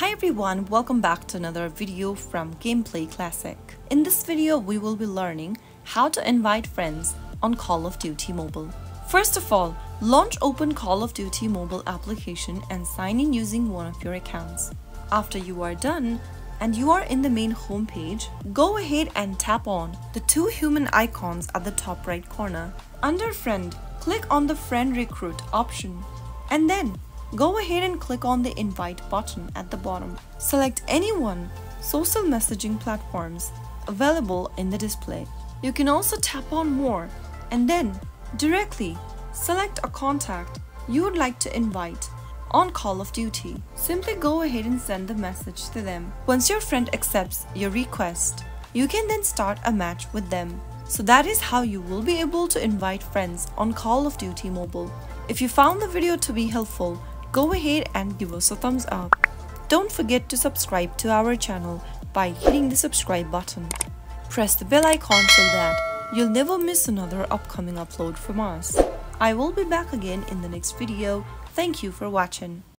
Hi everyone, welcome back to another video from Gameplay Classic. In this video, we will be learning how to invite friends on Call of Duty Mobile. First of all, launch open Call of Duty Mobile application and sign in using one of your accounts. After you are done and you are in the main homepage, go ahead and tap on the two human icons at the top right corner. Under Friend, click on the Friend Recruit option and then go ahead and click on the Invite button at the bottom. Select any one social messaging platforms available in the display. You can also tap on More and then directly select a contact you would like to invite on Call of Duty. Simply go ahead and send the message to them. Once your friend accepts your request, you can then start a match with them. So that is how you will be able to invite friends on Call of Duty Mobile. If you found the video to be helpful, go ahead and give us a thumbs up. Don't forget to subscribe to our channel by hitting the subscribe button. Press the bell icon so that you'll never miss another upcoming upload from us. I will be back again in the next video. Thank you for watching.